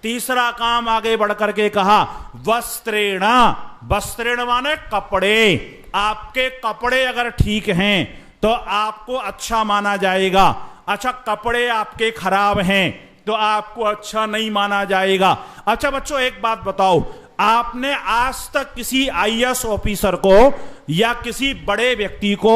तीसरा काम आगे बढ़कर के कहा वस्त्रेण। वस्त्रेण माने कपड़े। आपके कपड़े अगर ठीक हैं तो आपको अच्छा माना जाएगा। अच्छा, कपड़े आपके खराब हैं तो आपको अच्छा नहीं माना जाएगा। अच्छा बच्चों, एक बात बताओ, आपने आज तक किसी आईएएस ऑफिसर को या किसी बड़े व्यक्ति को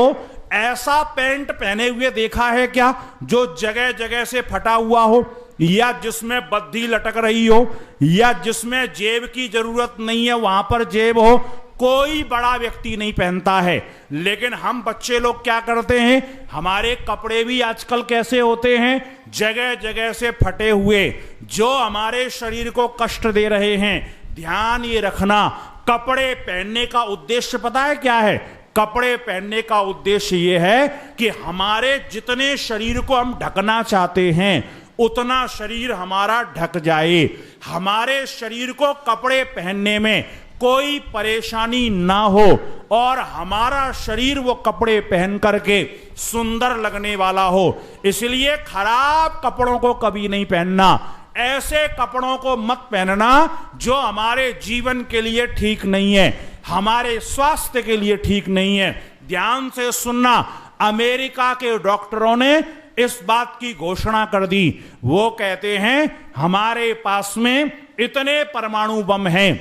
ऐसा पैंट पहने हुए देखा है क्या जो जगह जगह से फटा हुआ हो, या जिसमें बद्धी लटक रही हो, या जिसमें जेब की जरूरत नहीं है वहां पर जेब हो? कोई बड़ा व्यक्ति नहीं पहनता है। लेकिन हम बच्चे लोग क्या करते हैं, हमारे कपड़े भी आजकल कैसे होते हैं, जगह जगह से फटे हुए, जो हमारे शरीर को कष्ट दे रहे हैं। ध्यान ये रखना, कपड़े पहनने का उद्देश्य पता है क्या है? कपड़े पहनने का उद्देश्य ये है कि हमारे जितने शरीर को हम ढकना चाहते हैं उतना शरीर हमारा ढक जाए। हमारे शरीर को कपड़े पहनने में कोई परेशानी ना हो और हमारा शरीर वो कपड़े पहन करके सुंदर लगने वाला हो। इसलिए खराब कपड़ों को कभी नहीं पहनना। ऐसे कपड़ों को मत पहनना जो हमारे जीवन के लिए ठीक नहीं है, हमारे स्वास्थ्य के लिए ठीक नहीं है। ध्यान से सुनना, अमेरिका के डॉक्टरों ने इस बात की घोषणा कर दी। वो कहते हैं हमारे पास में इतने परमाणु बम हैं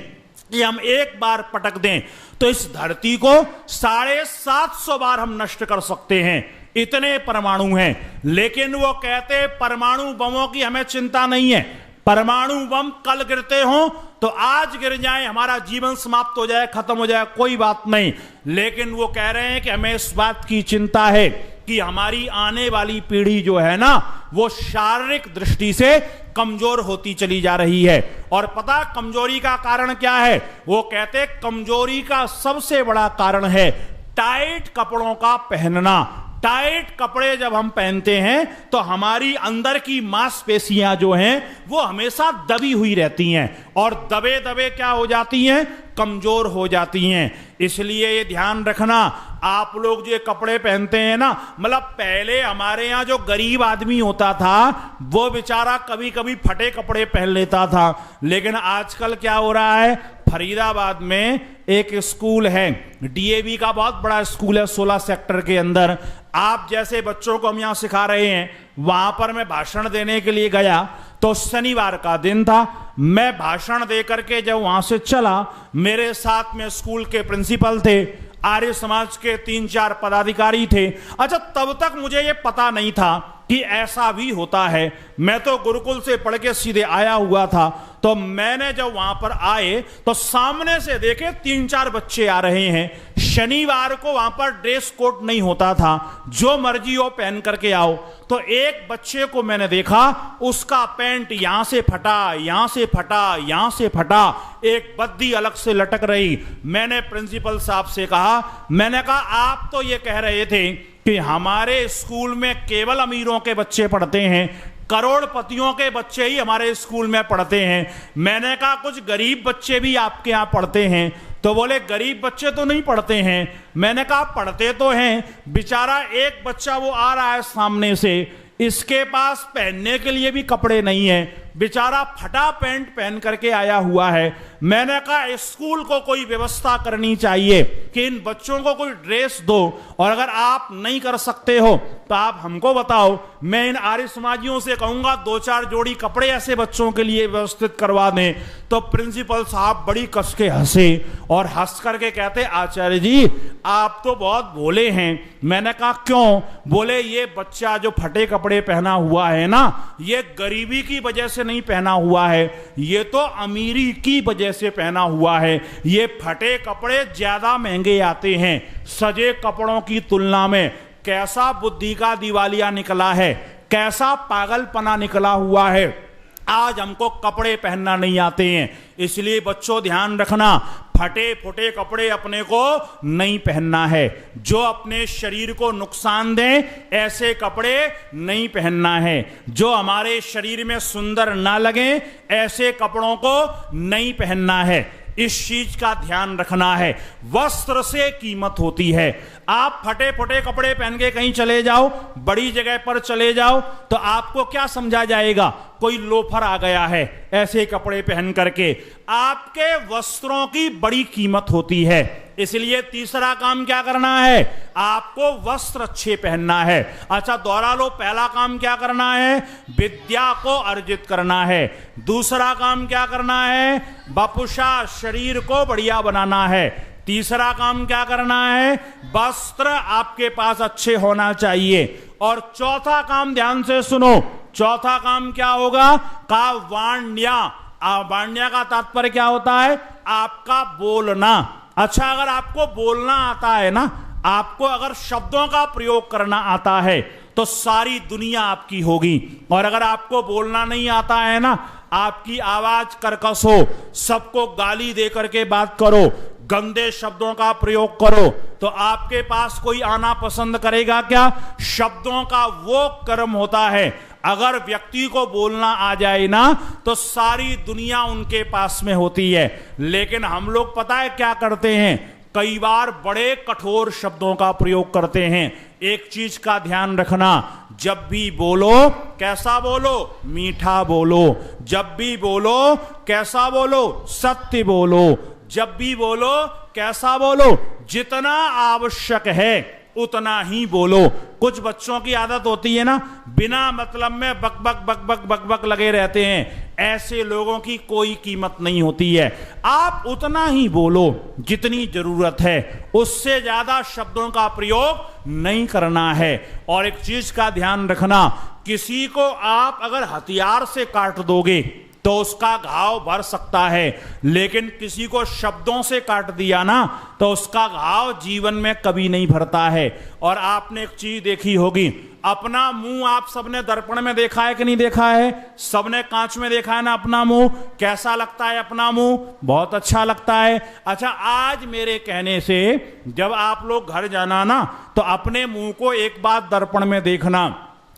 कि हम एक बार पटक दें तो इस धरती को 750 बार हम नष्ट कर सकते हैं, इतने परमाणु हैं। लेकिन वो कहते परमाणु बमों की हमें चिंता नहीं है। परमाणु बम कल गिरते हो तो आज गिर जाए, हमारा जीवन समाप्त हो जाए, खत्म हो जाए, कोई बात नहीं। लेकिन वो कह रहे हैं कि हमें इस बात की चिंता है कि हमारी आने वाली पीढ़ी जो है ना, वो शारीरिक दृष्टि से कमजोर होती चली जा रही है। और पता कमजोरी का कारण क्या है? वो कहते कमजोरी का सबसे बड़ा कारण है टाइट कपड़ों का पहनना। टाइट कपड़े जब हम पहनते हैं तो हमारी अंदर की मांसपेशियां जो हैं वो हमेशा दबी हुई रहती हैं और दबे दबे क्या हो जाती हैं, कमजोर हो जाती हैं। इसलिए ये ध्यान रखना, आप लोग जो कपड़े पहनते हैं ना, मतलब पहले हमारे यहां जो गरीब आदमी होता था वो बेचारा कभी कभी फटे कपड़े पहन लेता था। लेकिन आजकल क्या हो रहा है, फरीदाबाद में एक स्कूल है, डीएवी का बहुत बड़ा स्कूल है 16 सेक्टर के अंदर। आप जैसे बच्चों को हम यहां सिखा रहे हैं, वहां पर मैं भाषण देने के लिए गया तो शनिवार का दिन था। मैं भाषण दे करके जब वहां से चला, मेरे साथ में स्कूल के प्रिंसिपल थे, आर्य समाज के 3-4 पदाधिकारी थे। अच्छा, तब तक मुझे ये पता नहीं था कि ऐसा भी होता है। मैं तो गुरुकुल से पढ़ के सीधे आया हुआ था। तो मैंने जब वहां पर आए तो सामने से देखे 3-4 बच्चे आ रहे हैं। शनिवार को वहां पर ड्रेस कोड नहीं होता था, जो मर्जी हो पहन करके आओ। तो एक बच्चे को मैंने देखा, उसका पैंट यहां से फटा, यहां से फटा, यहां से फटा, एक बद्दी अलग से लटक रही। मैंने प्रिंसिपल साहब से कहा, मैंने कहा आप तो ये कह रहे थे कि हमारे स्कूल में केवल अमीरों के बच्चे पढ़ते हैं, करोड़पतियों के बच्चे ही हमारे स्कूल में पढ़ते हैं। मैंने कहा कुछ गरीब बच्चे भी आपके यहां पढ़ते हैं? तो बोले गरीब बच्चे तो नहीं पढ़ते हैं। मैंने कहा पढ़ते तो हैं। बेचारा एक बच्चा वो आ रहा है सामने से, इसके पास पहनने के लिए भी कपड़े नहीं है, बेचारा फटा पैंट पहन करके आया हुआ है। मैंने कहा स्कूल को कोई व्यवस्था करनी चाहिए कि इन बच्चों को कोई ड्रेस दो, और अगर आप नहीं कर सकते हो तो आप हमको बताओ, मैं इन आर्य समाजियों से कहूंगा 2-4 जोड़ी कपड़े ऐसे बच्चों के लिए व्यवस्थित करवा दें। तो प्रिंसिपल साहब बड़ी कस के हंसे और हंस करके कहते आचार्य जी आप तो बहुत भोले हैं। मैंने कहा क्यों? बोले ये बच्चा जो फटे कपड़े पहना हुआ है ना, ये गरीबी की वजह से नहीं पहना हुआ है, ये तो अमीरी की वजह से पहना हुआ है। ये फटे कपड़े ज्यादा महंगे आते हैं सजे कपड़ों की तुलना में। कैसा बुद्धि का दिवालिया निकला है, कैसा पागलपना निकला हुआ है। आज हमको कपड़े पहनना नहीं आते हैं। इसलिए बच्चों ध्यान रखना, फटे फुटे कपड़े अपने को नहीं पहनना है। जो अपने शरीर को नुकसान दें ऐसे कपड़े नहीं पहनना है। जो हमारे शरीर में सुंदर ना लगे ऐसे कपड़ों को नहीं पहनना है। इस चीज का ध्यान रखना है। वस्त्र से कीमत होती है। आप फटे फटे कपड़े पहन के कहीं चले जाओ, बड़ी जगह पर चले जाओ, तो आपको क्या समझा जाएगा? कोई लोफर आ गया है ऐसे कपड़े पहन करके। आपके वस्त्रों की बड़ी कीमत होती है। इसलिए तीसरा काम क्या करना है? आपको वस्त्र अच्छे पहनना है। अच्छा, दोहरा लो। पहला काम क्या करना है? विद्या को अर्जित करना है। दूसरा काम क्या करना है? बपुषा, शरीर को बढ़िया बनाना है। तीसरा काम क्या करना है? वस्त्र आपके पास अच्छे होना चाहिए। और चौथा काम ध्यान से सुनो, चौथा काम क्या होगा? का वाण्या। वाण्या का तात्पर्य क्या होता है? आपका बोलना। अच्छा, अगर आपको बोलना आता है ना, आपको अगर शब्दों का प्रयोग करना आता है, तो सारी दुनिया आपकी होगी। और अगर आपको बोलना नहीं आता है ना, आपकी आवाज कर्कश हो, सबको गाली दे करके बात करो, गंदे शब्दों का प्रयोग करो, तो आपके पास कोई आना पसंद करेगा क्या? शब्दों का वो कर्म होता है, अगर व्यक्ति को बोलना आ जाए ना, तो सारी दुनिया उनके पास में होती है। लेकिन हम लोग पता है क्या करते हैं? कई बार बड़े कठोर शब्दों का प्रयोग करते हैं। एक चीज का ध्यान रखना, जब भी बोलो कैसा बोलो? मीठा बोलो। जब भी बोलो कैसा बोलो? सत्य बोलो। जब भी बोलो कैसा बोलो? जितना आवश्यक है उतना ही बोलो। कुछ बच्चों की आदत होती है ना, बिना मतलब में बक बक बक बक बक बक लगे रहते हैं। ऐसे लोगों की कोई कीमत नहीं होती है। आप उतना ही बोलो जितनी जरूरत है, उससे ज्यादा शब्दों का प्रयोग नहीं करना है। और एक चीज का ध्यान रखना, किसी को आप अगर हथियार से काट दोगे तो उसका घाव भर सकता है, लेकिन किसी को शब्दों से काट दिया ना, तो उसका घाव जीवन में कभी नहीं भरता है। और आपने एक चीज देखी होगी, अपना मुंह आप सबने दर्पण में देखा है कि नहीं देखा है? सबने कांच में देखा है ना अपना मुंह। कैसा लगता है अपना मुंह? बहुत अच्छा लगता है। अच्छा, आज मेरे कहने से जब आप लोग घर जाना ना, तो अपने मुंह को एक बार दर्पण में देखना,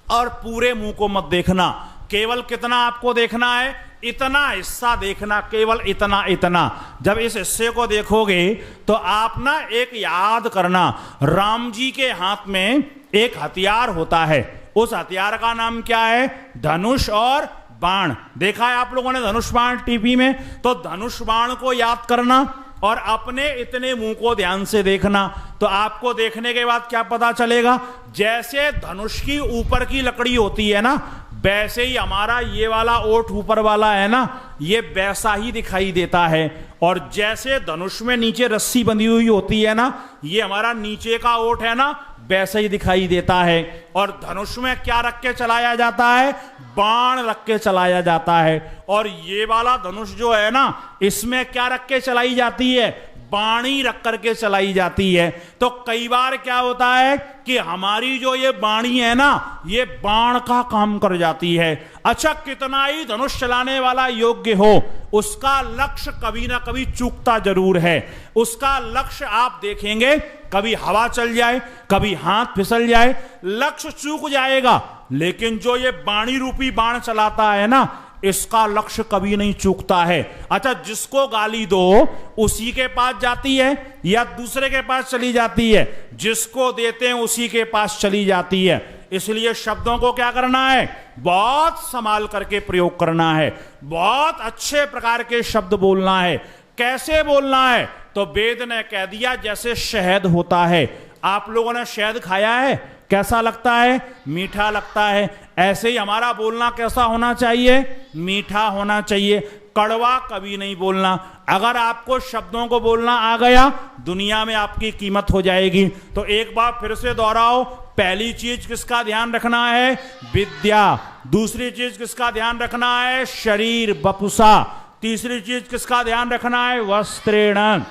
और पूरे मुंह को मत देखना। केवल कितना आपको देखना है? इतना हिस्सा देखना, केवल इतना इतना। जब इस हिस्से को देखोगे तो आप ना एक याद करना, राम जी के हाथ में एक हथियार होता है। उस हथियार का नाम क्या है? धनुष और बाण। देखा है आप लोगों ने धनुष बाण टीवी में? तो धनुष बाण को याद करना और अपने इतने मुंह को ध्यान से देखना। तो आपको देखने के बाद क्या पता चलेगा? जैसे धनुष की ऊपर की लकड़ी होती है ना, वैसे ही हमारा ये वाला ओठ ऊपर वाला है ना, ये वैसा ही दिखाई देता है। और जैसे धनुष में नीचे रस्सी बंधी हुई होती है ना, ये हमारा नीचे का ओठ है ना, वैसे ही दिखाई देता है। और धनुष में क्या रख के चलाया जाता है? बाण रख के चलाया जाता है। और ये वाला धनुष जो है ना, इसमें क्या रख के चलाई जाती है? बाणी रख करके चलाई जाती है। तो कई बार क्या होता है कि हमारी जो ये बाणी है ना, ये बाण का काम कर जाती है। अच्छा, कितना ही धनुष चलाने वाला योग्य हो, उसका लक्ष्य कभी ना कभी चूकता जरूर है। उसका लक्ष्य आप देखेंगे, कभी हवा चल जाए, कभी हाथ फिसल जाए, लक्ष्य चूक जाएगा। लेकिन जो ये बाणी रूपी बाण चलाता है ना, इसका लक्ष्य कभी नहीं चूकता है। अच्छा, जिसको गाली दो उसी के पास जाती है या दूसरे के पास चली जाती है? जिसको देते हैं उसी के पास चली जाती है। इसलिए शब्दों को क्या करना है? बहुत संभाल करके प्रयोग करना है। बहुत अच्छे प्रकार के शब्द बोलना है। कैसे बोलना है? तो वेद ने कह दिया जैसे शहद होता है। आप लोगों ने शहद खाया है? कैसा लगता है? मीठा लगता है। ऐसे ही हमारा बोलना कैसा होना चाहिए? मीठा होना चाहिए। कड़वा कभी नहीं बोलना। अगर आपको शब्दों को बोलना आ गया, दुनिया में आपकी कीमत हो जाएगी। तो एक बार फिर से दोहराओ, पहली चीज किसका ध्यान रखना है? विद्या। दूसरी चीज किसका ध्यान रखना है? शरीर, वपुषा। तीसरी चीज किसका ध्यान रखना है? वस्त्रेण।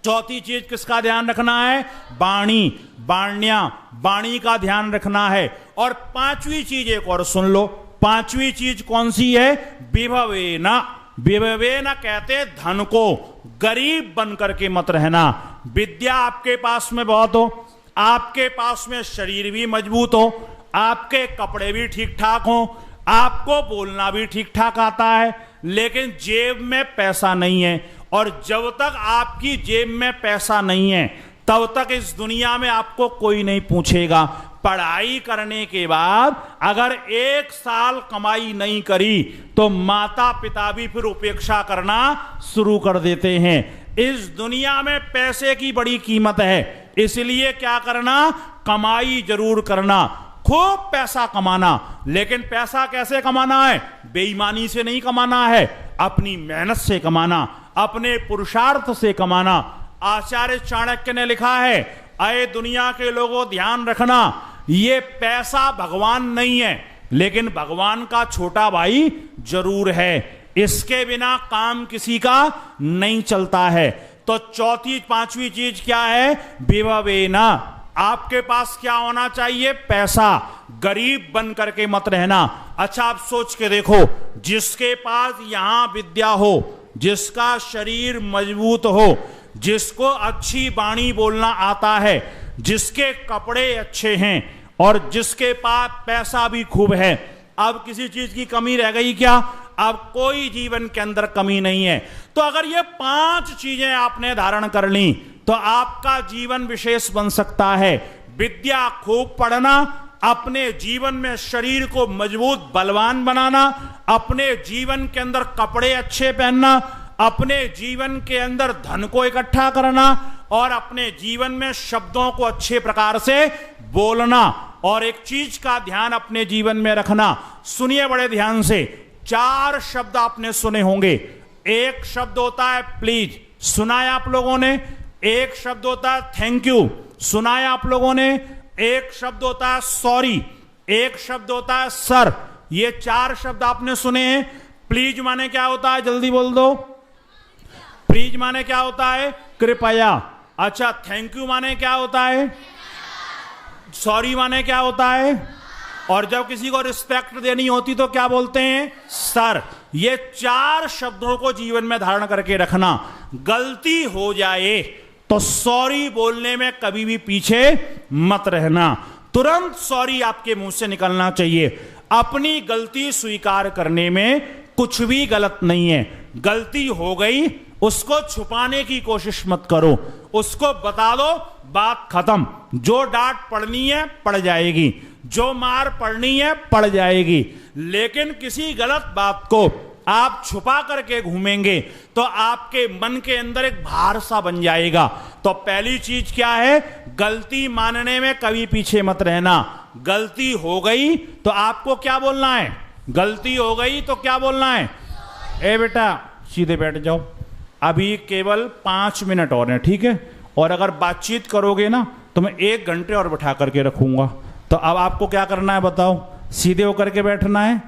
चौथी चीज किसका ध्यान रखना है? बाणी, बाण्या, बाणी का ध्यान रखना है। और पांचवी चीज एक और सुन लो। पांचवी चीज कौन सी है? विभवेना। विभवेना कहते धन को। गरीब बन करके मत रहना। विद्या आपके पास में बहुत हो, आपके पास में शरीर भी मजबूत हो, आपके कपड़े भी ठीक ठाक हो, आपको बोलना भी ठीक ठाक आता है, लेकिन जेब में पैसा नहीं है और जब तक आपकी जेब में पैसा नहीं है तब तक इस दुनिया में आपको कोई नहीं पूछेगा। पढ़ाई करने के बाद अगर 1 साल कमाई नहीं करी तो माता पिता भी फिर उपेक्षा करना शुरू कर देते हैं। इस दुनिया में पैसे की बड़ी कीमत है, इसलिए क्या करना, कमाई जरूर करना, खूब पैसा कमाना। लेकिन पैसा कैसे कमाना है? बेईमानी से नहीं कमाना है, अपनी मेहनत से कमाना, अपने पुरुषार्थ से कमाना। आचार्य चाणक्य ने लिखा है, अये दुनिया के लोगों ध्यान रखना, ये पैसा भगवान नहीं है, लेकिन भगवान का छोटा भाई जरूर है। इसके बिना काम किसी का नहीं चलता है। तो चौथी पांचवी चीज क्या है? विभवेना, आपके पास क्या होना चाहिए? पैसा। गरीब बन करके मत रहना। अच्छा, आप सोच के देखो, जिसके पास यहां विद्या हो, जिसका शरीर मजबूत हो, जिसको अच्छी वाणी बोलना आता है, जिसके कपड़े अच्छे हैं और जिसके पास पैसा भी खूब है, अब किसी चीज की कमी रह गई क्या? अब कोई जीवन के अंदर कमी नहीं है। तो अगर ये 5 चीजें आपने धारण कर ली तो आपका जीवन विशेष बन सकता है। विद्या खूब पढ़ना, अपने जीवन में शरीर को मजबूत बलवान बनाना, अपने जीवन के अंदर कपड़े अच्छे पहनना, अपने जीवन के अंदर धन को इकट्ठा करना और अपने जीवन में शब्दों को अच्छे प्रकार से बोलना। और एक चीज का ध्यान अपने जीवन में रखना, सुनिए बड़े ध्यान से, 4 शब्द आपने सुने होंगे। एक शब्द होता है प्लीज, सुना है आप लोगों ने। एक शब्द होता है थैंक यू, सुना है आप लोगों ने। एक शब्द होता है सॉरी, एक शब्द होता है सर। ये 4 शब्द आपने सुने हैं। प्लीज माने क्या होता है? जल्दी बोल दो। प्लीज माने क्या होता है? कृपया। अच्छा, थैंक यू माने क्या होता है? सॉरी माने क्या होता है? और जब किसी को रिस्पेक्ट देनी होती तो क्या बोलते हैं? सर। ये 4 शब्दों को जीवन में धारण करके रखना। गलती हो जाए तो सॉरी बोलने में कभी भी पीछे मत रहना, तुरंत सॉरी आपके मुंह से निकलना चाहिए। अपनी गलती स्वीकार करने में कुछ भी गलत नहीं है। गलती हो गई, उसको छुपाने की कोशिश मत करो, उसको बता दो, बात खत्म। जो डांट पड़नी है पड़ जाएगी, जो मार पड़नी है पड़ जाएगी। लेकिन किसी गलत बात को आप छुपा करके घूमेंगे तो आपके मन के अंदर एक भार सा बन जाएगा। तो पहली चीज क्या है? गलती मानने में कभी पीछे मत रहना। गलती हो गई तो आपको क्या बोलना है? गलती हो गई तो क्या बोलना है? ए बेटा सीधे बैठ जाओ, अभी केवल 5 मिनट और हैं, ठीक है? और अगर बातचीत करोगे ना तो मैं 1 घंटे और बैठा करके रखूंगा। तो अब आपको क्या करना है बताओ? सीधे होकर के बैठना है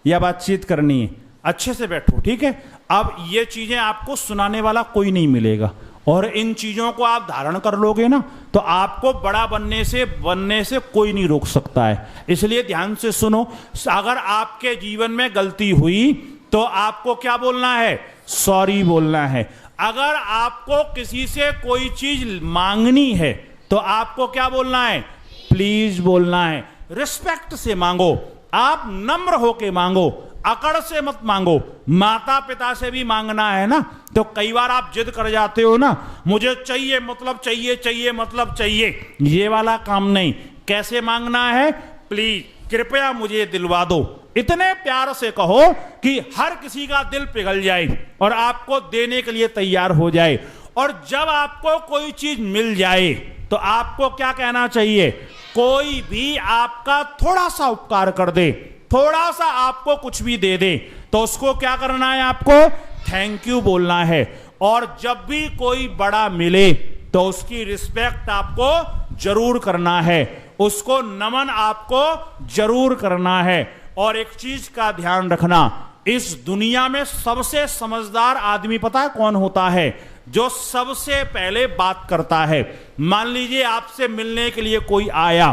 या बातचीत करनी है? अच्छे से बैठो, ठीक है? अब ये चीजें आपको सुनाने वाला कोई नहीं मिलेगा और इन चीजों को आप धारण कर लोगे ना तो आपको बड़ा बनने से कोई नहीं रोक सकता है। इसलिए ध्यान से सुनो, अगर आपके जीवन में गलती हुई तो आपको क्या बोलना है? सॉरी बोलना है। अगर आपको किसी से कोई चीज मांगनी है तो आपको क्या बोलना है? प्लीज बोलना है। रिस्पेक्ट से मांगो, आप नम्र होके मांगो, अकड़ से मत मांगो। माता पिता से भी मांगना है ना तो कई बार आप जिद कर जाते हो ना, मुझे चाहिए मतलब चाहिए, चाहिए मतलब चाहिए, ये वाला काम नहीं। कैसे मांगना है? प्लीज, कृपया मुझे दिलवा दो। इतने प्यार से कहो कि हर किसी का दिल पिघल जाए और आपको देने के लिए तैयार हो जाए। और जब आपको कोई चीज मिल जाए तो आपको क्या कहना चाहिए? कोई भी आपका थोड़ा सा उपकार कर दे, थोड़ा सा आपको कुछ भी दे दे तो उसको क्या करना है? आपको थैंक यू बोलना है। और जब भी कोई बड़ा मिले तो उसकी रिस्पेक्ट आपको जरूर करना है, उसको नमन आपको जरूर करना है। और एक चीज का ध्यान रखना, इस दुनिया में सबसे समझदार आदमी पता है कौन होता है? जो सबसे पहले बात करता है। मान लीजिए आपसे मिलने के लिए कोई आया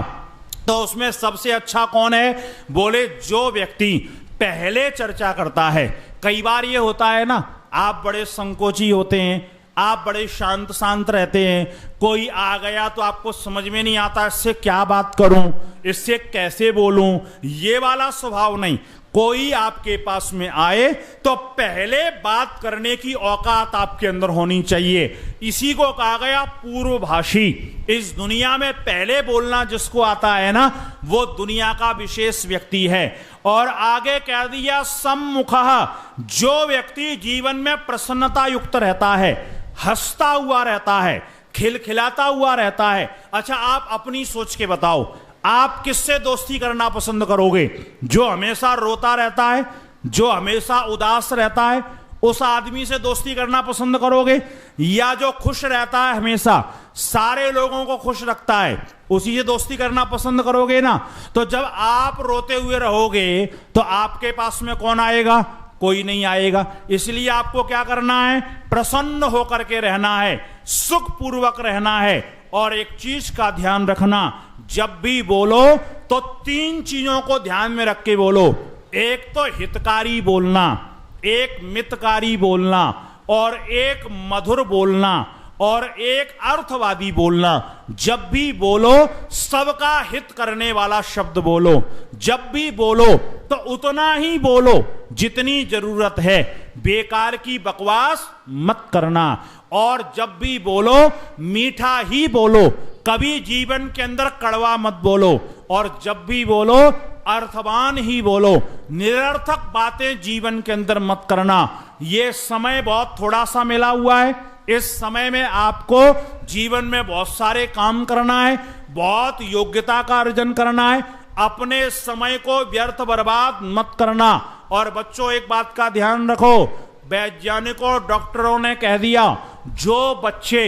तो उसमें सबसे अच्छा कौन है? बोले जो व्यक्ति पहले चर्चा करता है। कई बार ये होता है ना, आप बड़े संकोची होते हैं, आप बड़े शांत शांत रहते हैं, कोई आ गया तो आपको समझ में नहीं आता इससे क्या बात करूं, इससे कैसे बोलूं, ये वाला स्वभाव नहीं। कोई आपके पास में आए तो पहले बात करने की औकात आपके अंदर होनी चाहिए। इसी को कहा गया पूर्वभाषी। इस दुनिया में पहले बोलना जिसको आता है ना, वो दुनिया का विशेष व्यक्ति है। और आगे कह दिया सम्मुखः, जो व्यक्ति जीवन में प्रसन्नता युक्त रहता है, हंसता हुआ रहता है, खिलखिलाता हुआ रहता है। अच्छा, आप अपनी सोच के बताओ, आप किससे दोस्ती करना पसंद करोगे? जो हमेशा रोता रहता है, जो हमेशा उदास रहता है, उस आदमी से दोस्ती करना पसंद करोगे? या जो खुश रहता है, हमेशा सारे लोगों को खुश रखता है, उसी से दोस्ती करना पसंद करोगे ना? तो जब आप रोते हुए रहोगे तो आपके पास में कौन आएगा? कोई नहीं आएगा। इसलिए आपको क्या करना है? प्रसन्न होकर के रहना है, सुखपूर्वक रहना है। और एक चीज का ध्यान रखना, जब भी बोलो तो 3 चीजों को ध्यान में रख के बोलो। एक तो हितकारी बोलना, एक मितकारी बोलना, और एक मधुर बोलना, और एक अर्थवादी बोलना। जब भी बोलो सबका हित करने वाला शब्द बोलो। जब भी बोलो तो उतना ही बोलो जितनी जरूरत है, बेकार की बकवास मत करना। और जब भी बोलो मीठा ही बोलो, कभी जीवन के अंदर कड़वा मत बोलो। और जब भी बोलो अर्थवान ही बोलो, निरर्थक बातें जीवन के अंदर मत करना। ये समय बहुत थोड़ा सा मिला हुआ है, इस समय में आपको जीवन में बहुत सारे काम करना है, बहुत योग्यता का अर्जन करना है। अपने समय को व्यर्थ बर्बाद मत करना। और बच्चों, एक बात का ध्यान रखो, वैज्ञानिकों डॉक्टरों ने कह दिया, जो बच्चे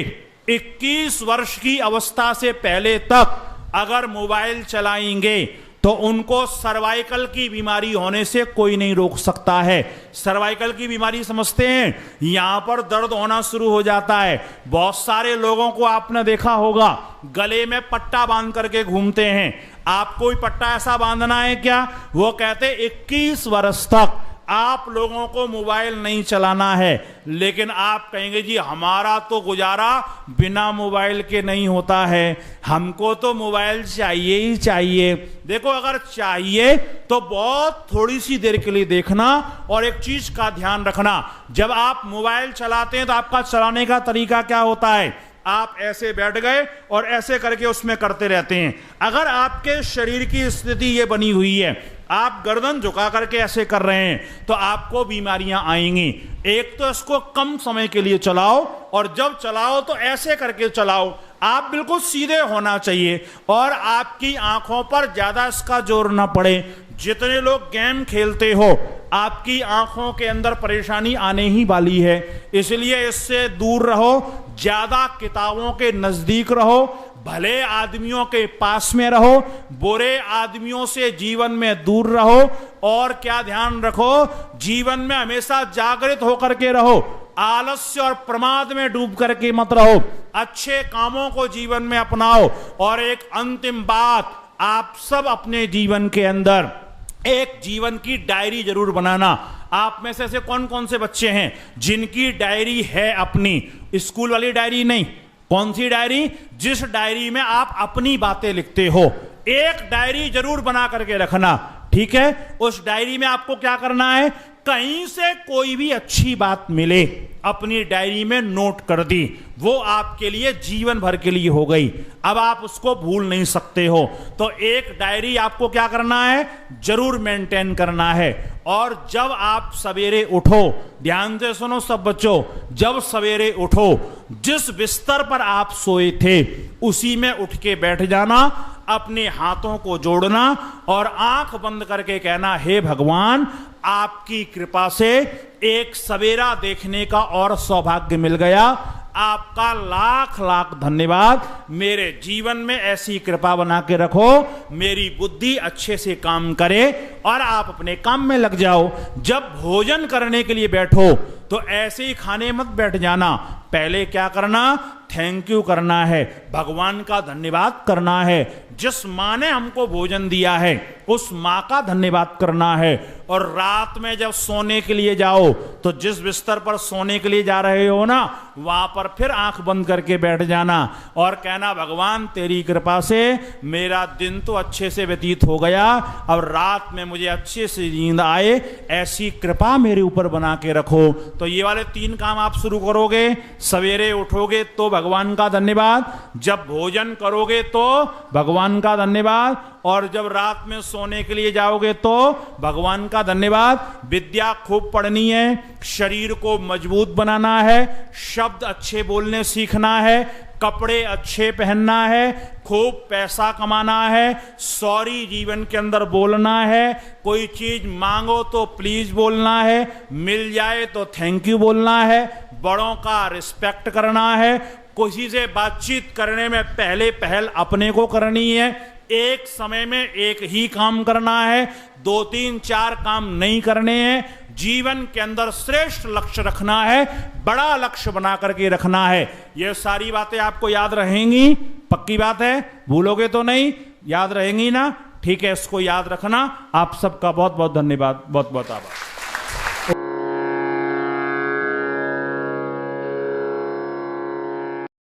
21 वर्ष की अवस्था से पहले तक अगर मोबाइल चलाएंगे तो उनको सर्वाइकल की बीमारी होने से कोई नहीं रोक सकता है। सर्वाइकल की बीमारी समझते हैं? यहां पर दर्द होना शुरू हो जाता है। बहुत सारे लोगों को आपने देखा होगा गले में पट्टा बांध करके घूमते हैं। आपको भी पट्टा ऐसा बांधना है क्या? वो कहते 21 वर्ष तक आप लोगों को मोबाइल नहीं चलाना है। लेकिन आप कहेंगे जी हमारा तो गुजारा बिना मोबाइल के नहीं होता है, हमको तो मोबाइल चाहिए ही चाहिए। देखो, अगर चाहिए तो बहुत थोड़ी सी देर के लिए देखना। और एक चीज का ध्यान रखना, जब आप मोबाइल चलाते हैं तो आपका चलाने का तरीका क्या होता है? आप ऐसे बैठ गए और ऐसे करके उसमें करते रहते हैं। अगर आपके शरीर की स्थिति ये बनी हुई है, आप गर्दन झुका करके ऐसे कर रहे हैं, तो आपको बीमारियां आएंगी। एक तो इसको कम समय के लिए चलाओ, और जब चलाओ तो ऐसे करके चलाओ। आप बिल्कुल सीधे होना चाहिए और आपकी आंखों पर ज्यादा इसका जोर ना पड़े। जितने लोग गेम खेलते हो, आपकी आंखों के अंदर परेशानी आने ही वाली है, इसलिए इससे दूर रहो। ज्यादा किताबों के नजदीक रहो, भले आदमियों के पास में रहो, बुरे आदमियों से जीवन में दूर रहो। और क्या ध्यान रखो, जीवन में हमेशा जागृत होकर के रहो, आलस्य और प्रमाद में डूब करके मत रहो। अच्छे कामों को जीवन में अपनाओ। और एक अंतिम बात, आप सब अपने जीवन के अंदर एक जीवन की डायरी जरूर बनाना। आप में से ऐसे कौन कौन से बच्चे हैं जिनकी डायरी है अपनी? स्कूल वाली डायरी नहीं, कौन सी डायरी? जिस डायरी में आप अपनी बातें लिखते हो। एक डायरी जरूर बना करके रखना, ठीक है? उस डायरी में आपको क्या करना है, कहीं से कोई भी अच्छी बात मिले अपनी डायरी में नोट कर दी, वो आपके लिए जीवन भर के लिए हो गई। अब आप उसको भूल नहीं सकते हो। तो एक डायरी आपको क्या करना है, जरूर मेंटेन करना है। और जब आप सवेरे उठो, ध्यान से सुनो सब बच्चों, जब सवेरे उठो, जिस बिस्तर पर आप सोए थे उसी में उठ के बैठ जाना, अपने हाथों को जोड़ना और आंख बंद करके कहना, हे भगवान, आपकी कृपा से एक सवेरा देखने का और सौभाग्य मिल गया। आपका लाख लाख धन्यवाद। मेरे जीवन में ऐसी कृपा बना के रखो, मेरी बुद्धि अच्छे से काम करे और आप अपने काम में लग जाओ। जब भोजन करने के लिए बैठो तो ऐसे ही खाने मत बैठ जाना। पहले क्या करना, थैंक यू करना है, भगवान का धन्यवाद करना है। जिस माँ ने हमको भोजन दिया है उस माँ का धन्यवाद करना है। और रात में जब सोने के लिए जाओ तो जिस बिस्तर पर सोने के लिए जा रहे हो ना, वहां पर फिर आंख बंद करके बैठ जाना और कहना भगवान तेरी कृपा से मेरा दिन तो अच्छे से व्यतीत हो गया, अब रात में मुझे अच्छे से नींद आए, ऐसी कृपा मेरे ऊपर बना के रखो। तो ये वाले 3 काम आप शुरू करोगे। सवेरे उठोगे तो भगवान का धन्यवाद, जब भोजन करोगे तो भगवान का धन्यवाद, और जब रात में सोने के लिए जाओगे तो भगवान का धन्यवाद। विद्या खूब पढ़नी है, शरीर को मजबूत बनाना है, शब्द अच्छे बोलने सीखना है, कपड़े अच्छे पहनना है, खूब पैसा कमाना है, सॉरी जीवन के अंदर बोलना है, कोई चीज मांगो तो प्लीज बोलना है, मिल जाए तो थैंक यू बोलना है, बड़ों का रिस्पेक्ट करना है, किसी से बातचीत करने में पहले पहल अपने को करनी है, एक समय में एक ही काम करना है, 2 3 4 काम नहीं करने हैं। जीवन के अंदर श्रेष्ठ लक्ष्य रखना है, बड़ा लक्ष्य बना करके रखना है। ये सारी बातें आपको याद रहेंगी, पक्की बात है, भूलोगे तो नहीं, याद रहेंगी ना? ठीक है, इसको याद रखना। आप सबका बहुत बहुत धन्यवाद, बहुत बहुत आभार।